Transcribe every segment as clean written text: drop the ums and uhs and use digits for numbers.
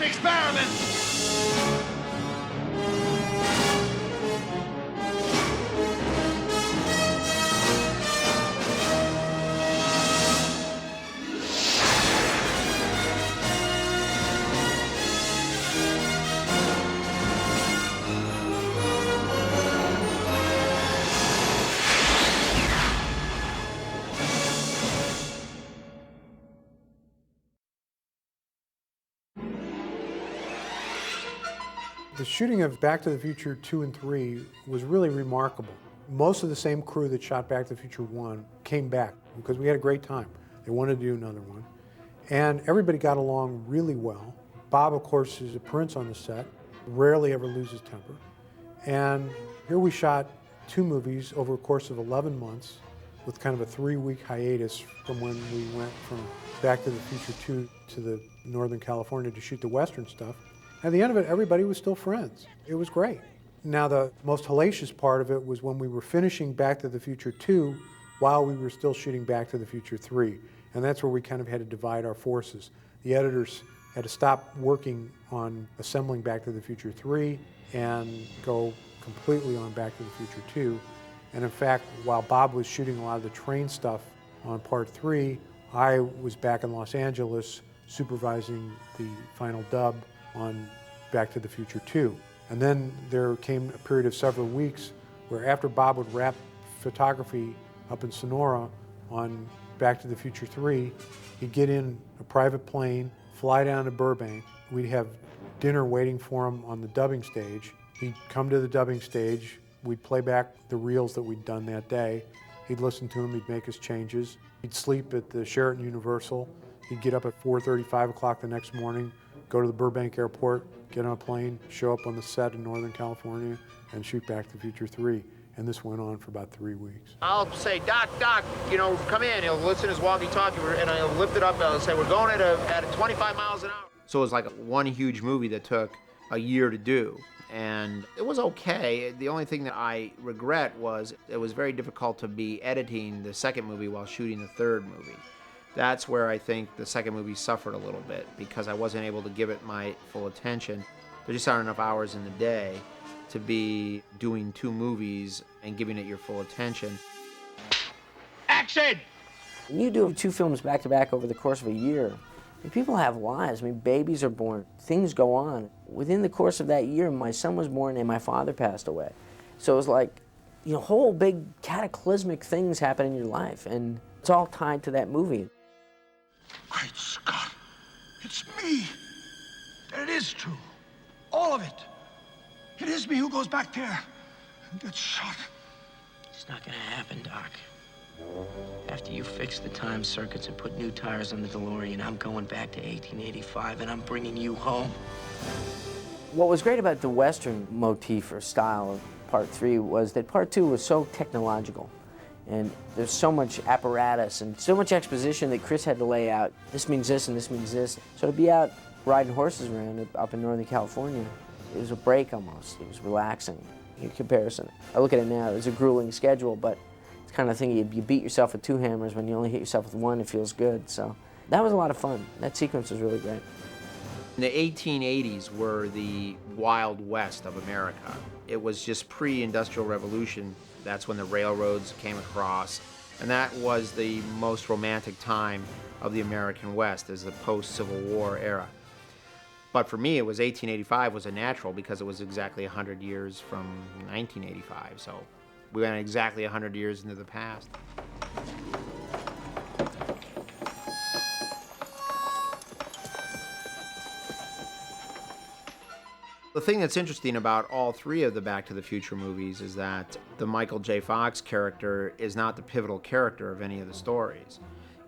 this experiment! The shooting of Back to the Future 2 and 3 was really remarkable. Most of the same crew that shot Back to the Future 1 came back because we had a great time. They wanted to do another one. And everybody got along really well. Bob, of course, is a prince on the set, rarely ever loses temper. And here we shot 2 movies over a course of 11 months with kind of a 3-week hiatus from when we went from Back to the Future 2 to the Northern California to shoot the Western stuff. At the end of it, everybody was still friends. It was great. Now, the most hellacious part of it was when we were finishing Back to the Future 2 while we were still shooting Back to the Future 3. And that's where we kind of had to divide our forces. The editors had to stop working on assembling Back to the Future 3 and go completely on Back to the Future 2. And in fact, while Bob was shooting a lot of the train stuff on Part 3, I was back in Los Angeles supervising the final dub on Back to the Future 2. And then there came a period of several weeks where after Bob would wrap photography up in Sonora on Back to the Future 3, he'd get in a private plane, fly down to Burbank. We'd have dinner waiting for him on the dubbing stage. He'd come to the dubbing stage. We'd play back the reels that we'd done that day. He'd listen to them, he'd make his changes. He'd sleep at the Sheraton Universal. He'd get up at 4:30, 5 o'clock the next morning, go to the Burbank airport, get on a plane, show up on the set in Northern California, and shoot Back to the Future 3. And this went on for about 3 weeks. I'll say, Doc, you know, come in. He'll listen to his walkie-talkie, and I'll lift it up, and I'll say, we're going at 25 miles an hour. So it was like one huge movie that took a year to do. And it was okay. The only thing that I regret was it was very difficult to be editing the second movie while shooting the third movie. That's where I think the second movie suffered a little bit because I wasn't able to give it my full attention. There just aren't enough hours in the day to be doing 2 movies and giving it your full attention. Action! When you do 2 films back to back over the course of a year, I mean, people have lives. I mean, babies are born, things go on. Within the course of that year, my son was born and my father passed away. So it was like, you know, whole big cataclysmic things happen in your life, and it's all tied to that movie. Great Scott, it's me. And it is true. All of it. It is me who goes back there and gets shot. It's not gonna happen, Doc. After you fix the time circuits and put new tires on the DeLorean, I'm going back to 1885 and I'm bringing you home. What was great about the Western motif or style of Part 3 was that Part 2 was so technological. And there's so much apparatus and so much exposition that Chris had to lay out. This means this and this means this. So to be out riding horses around up in Northern California, it was a break almost. It was relaxing in comparison. I look at it now, it was a grueling schedule, but it's the kind of thing you beat yourself with 2 hammers. When you only hit yourself with 1, it feels good. So that was a lot of fun. That sequence was really great. The 1880s were the Wild West of America. It was just pre-industrial revolution. That's when the railroads came across. And that was the most romantic time of the American West, as the post-Civil War era. But for me, it was 1885 was a natural because it was exactly 100 years from 1985. So we went exactly 100 years into the past. The thing that's interesting about all 3 of the Back to the Future movies is that the Michael J. Fox character is not the pivotal character of any of the stories.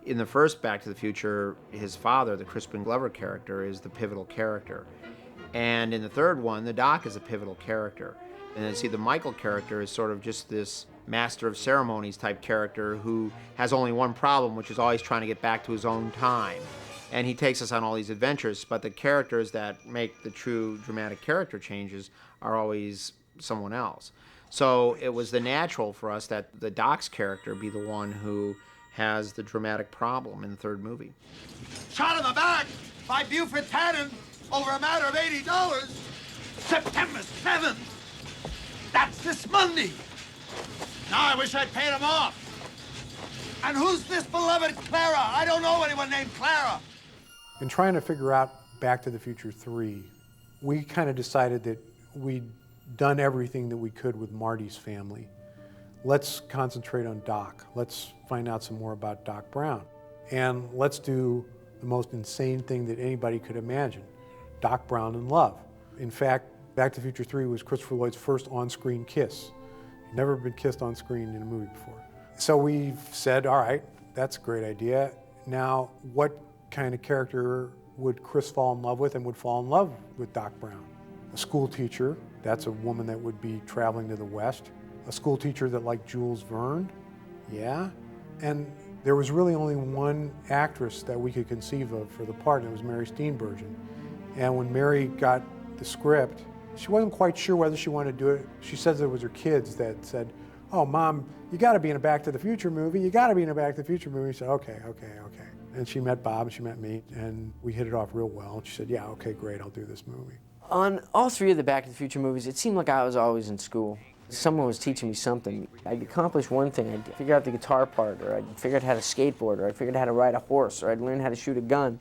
In the first Back to the Future, his father, the Crispin Glover character, is the pivotal character. And in the third one, the Doc is a pivotal character. And then see, the Michael character is sort of just this master of ceremonies type character who has only one problem, which is always trying to get back to his own time. And he takes us on all these adventures, but the characters that make the true dramatic character changes are always someone else. So it was the natural for us that the Doc's character be the one who has the dramatic problem in the third movie. Shot in the back by Buford Tannen. over a matter of $80. September 7th. That's this Monday. Now I wish I'd paid him off. And who's this beloved Clara? I don't know anyone named Clara. In trying to figure out Back to the Future 3, we kind of decided that we'd done everything that we could with Marty's family. Let's concentrate on Doc. Let's find out some more about Doc Brown. And let's do the most insane thing that anybody could imagine, Doc Brown in love. In fact, Back to the Future 3 was Christopher Lloyd's first on-screen kiss. He'd never been kissed on screen in a movie before. So we said, all right, that's a great idea. Now, what kind of character would Chris fall in love with and would fall in love with Doc Brown? A school teacher, that's a woman that would be traveling to the West. A school teacher that liked Jules Verne, yeah. And there was really only one actress that we could conceive of for the part, and it was Mary Steenburgen. And when Mary got the script, she wasn't quite sure whether she wanted to do it. She says it was her kids that said, oh, Mom, you gotta be in a Back to the Future movie. You gotta be in a Back to the Future movie. She said, okay. And she met Bob and she met me, and we hit it off real well. And she said, yeah, okay, great, I'll do this movie. On all three of the Back to the Future movies, it seemed like I was always in school. Someone was teaching me something. I'd accomplish one thing. I'd figure out the guitar part, or I'd figure out how to skateboard, or I'd figure out how to ride a horse, or I'd learn how to shoot a gun.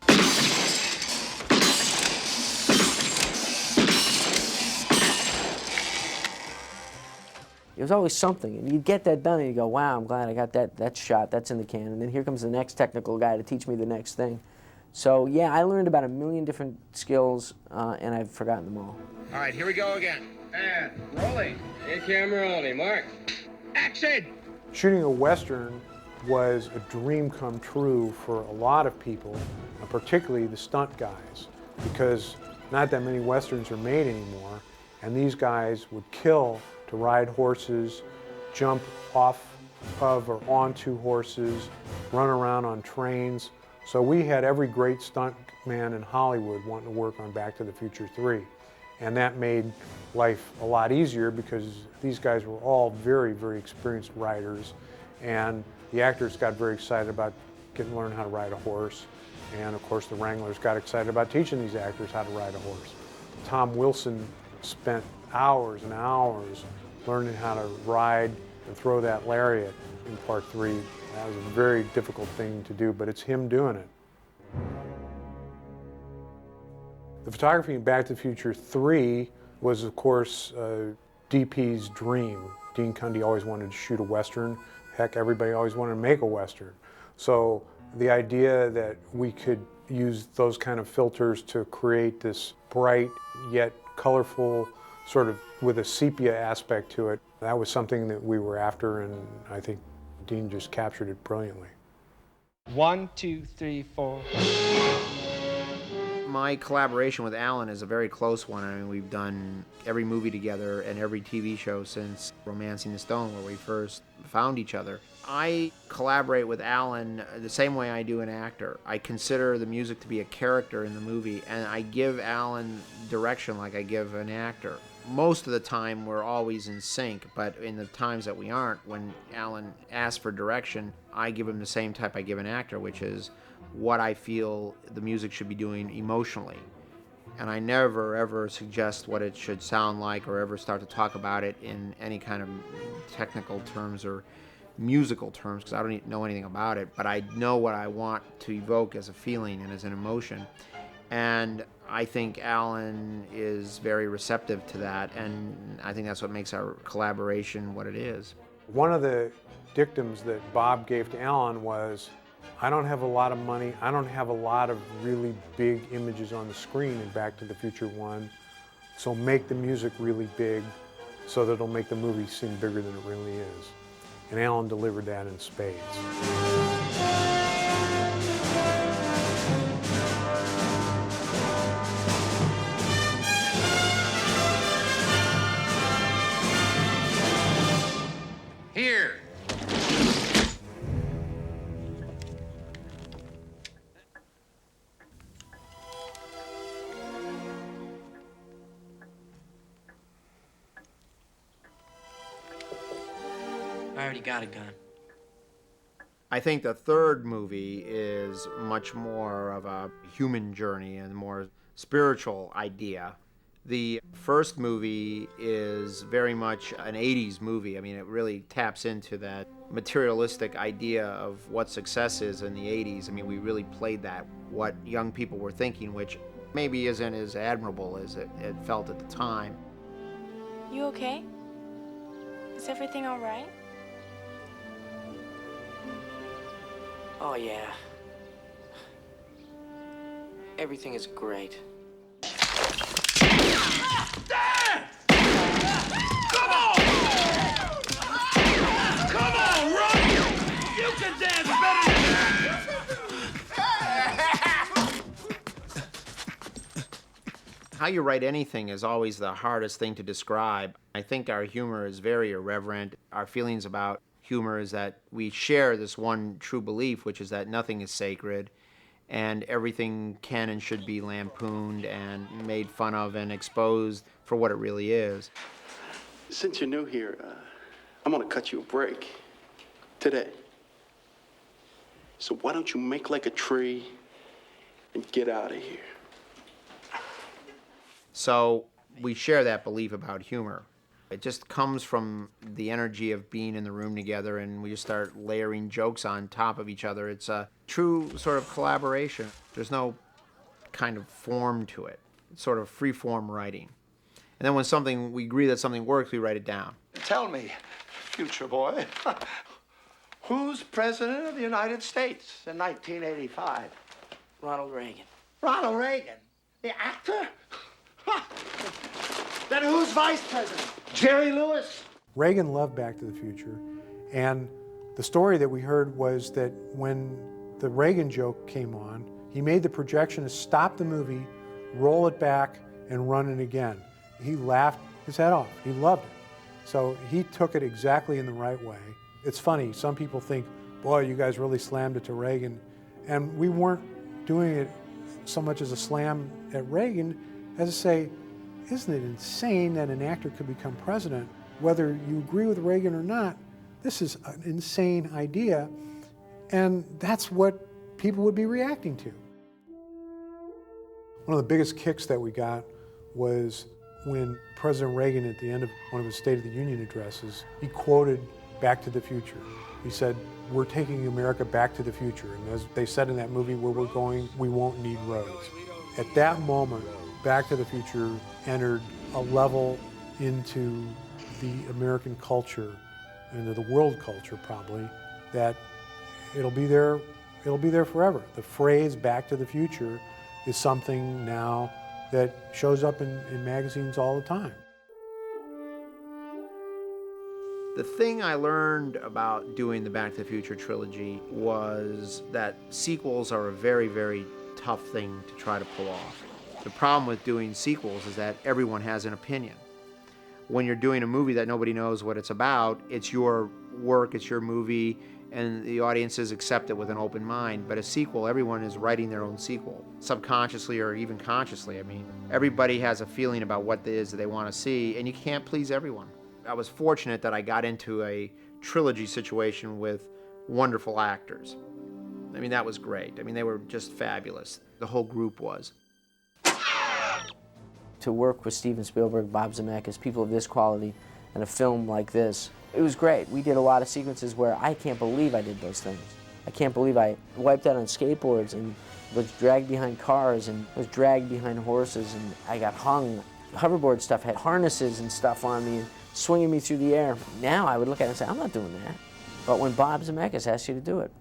It was always something, and you'd get that done, and you'd go, wow, I'm glad I got that shot, that's in the can, and then here comes the next technical guy to teach me the next thing. So yeah, I learned about 1 million different skills, and I've forgotten them all. All right, here we go again. And rolling. In camera rolling. Mark. Action! Shooting a Western was a dream come true for a lot of people, and particularly the stunt guys, because not that many Westerns are made anymore, and these guys would kill to ride horses, jump off of or onto horses, run around on trains. So we had every great stunt man in Hollywood wanting to work on Back to the Future 3. And that made life a lot easier because these guys were all very, very experienced riders. And the actors got very excited about getting to learn how to ride a horse. And of course the wranglers got excited about teaching these actors how to ride a horse. Tom Wilson spent hours and hours learning how to ride and throw that lariat in Part 3. That was a very difficult thing to do, but it's him doing it. The photography in Back to the Future 3 was, of course, DP's dream. Dean Cundy always wanted to shoot a Western. Heck, everybody always wanted to make a Western. So the idea that we could use those kind of filters to create this bright yet colorful, sort of with a sepia aspect to it, that was something that we were after, and I think Dean just captured it brilliantly. 1, 2, 3, 4. My collaboration with Alan is a very close one. I mean, we've done every movie together and every TV show since Romancing the Stone, where we first found each other. I collaborate with Alan the same way I do an actor. I consider the music to be a character in the movie, and I give Alan direction like I give an actor. Most of the time, we're always in sync, but in the times that we aren't, when Alan asks for direction, I give him the same type I give an actor, which is what I feel the music should be doing emotionally. And I never, ever suggest what it should sound like or ever start to talk about it in any kind of technical terms or musical terms, because I don't know anything about it, but I know what I want to evoke as a feeling and as an emotion. And I think Alan is very receptive to that, and I think that's what makes our collaboration what it is. One of the dictums that Bob gave to Alan was, I don't have a lot of money, I don't have a lot of really big images on the screen in Back to the Future 1, so make the music really big so that it'll make the movie seem bigger than it really is. And Alan delivered that in spades. Here. I already got a gun. I think the third movie is much more of a human journey and more spiritual idea. The first movie is very much an 80s movie. I mean, it really taps into that materialistic idea of what success is in the 80s. I mean, we really played that, what young people were thinking, which maybe isn't as admirable as it felt at the time. You okay? Is everything all right? Oh, yeah. Everything is great. Dad! Come on! Come on, run! You can dance better than that! How you write anything is always the hardest thing to describe. I think our humor is very irreverent. Our feelings about humor is that we share this one true belief, which is that nothing is sacred, and everything can and should be lampooned and made fun of and exposed for what it really is. Since you're new here, I'm gonna cut you a break today. So why don't you make like a tree and get out of here? So we share that belief about humor. It just comes from the energy of being in the room together, and we just start layering jokes on top of each other. It's a true sort of collaboration. There's no kind of form to it. It's sort of free-form writing. And then when we agree that something works, we write it down. Tell me, future boy, who's president of the United States in 1985? Ronald Reagan. Ronald Reagan, the actor? Then who's vice president? Jerry Lewis? Reagan loved Back to the Future, and the story that we heard was that when the Reagan joke came on, he made the projectionist stop the movie, roll it back, and run it again. He laughed his head off. He loved it. So he took it exactly in the right way. It's funny, some people think, boy, you guys really slammed it to Reagan, and we weren't doing it so much as a slam at Reagan as to say, isn't it insane that an actor could become president? Whether you agree with Reagan or not, this is an insane idea, and that's what people would be reacting to. One of the biggest kicks that we got was when President Reagan, at the end of one of his State of the Union addresses, he quoted Back to the Future. He said, "We're taking America back to the future, and as they said in that movie, where we're going, we won't need roads." At that moment, Back to the Future entered a level into the American culture, into the world culture probably, that it'll be there forever. The phrase Back to the Future is something now that shows up in magazines all the time. The thing I learned about doing the Back to the Future trilogy was that sequels are a very, very tough thing to try to pull off. The problem with doing sequels is that everyone has an opinion. When you're doing a movie that nobody knows what it's about, it's your work, it's your movie, and the audiences accept it with an open mind. But a sequel, everyone is writing their own sequel, subconsciously or even consciously. I mean, everybody has a feeling about what it is that they want to see, and you can't please everyone. I was fortunate that I got into a trilogy situation with wonderful actors. I mean, that was great. I mean, they were just fabulous. The whole group was. To work with Steven Spielberg, Bob Zemeckis, people of this quality, and a film like this, it was great. We did a lot of sequences where I can't believe I did those things. I can't believe I wiped out on skateboards and was dragged behind cars and was dragged behind horses, and I got hung. Hoverboard stuff had harnesses and stuff on me, and swinging me through the air. Now I would look at it and say, I'm not doing that. But when Bob Zemeckis asks you to do it,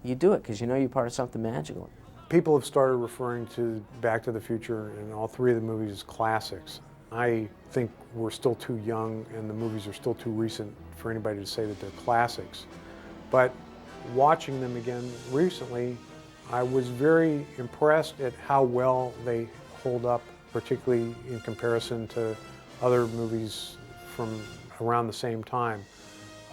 you do it because you know you're part of something magical. People have started referring to Back to the Future and all three of the movies as classics. I think we're still too young and the movies are still too recent for anybody to say that they're classics. But watching them again recently, I was very impressed at how well they hold up, particularly in comparison to other movies from around the same time.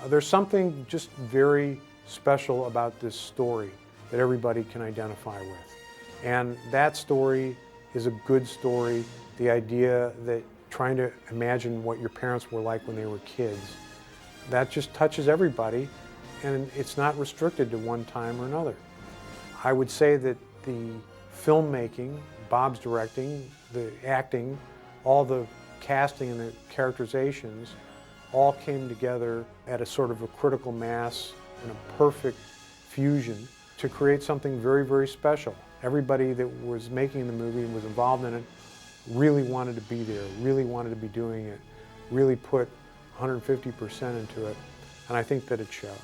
There's something just very special about this story that everybody can identify with. And that story is a good story. The idea that trying to imagine what your parents were like when they were kids, that just touches everybody, and it's not restricted to one time or another. I would say that the filmmaking Bob's directing, the acting, all the casting and the characterizations all came together at a sort of a critical mass and a perfect fusion to create something very, very special. Everybody that was making the movie and was involved in it really wanted to be there, really wanted to be doing it, really put 150% into it, and I think that it shows.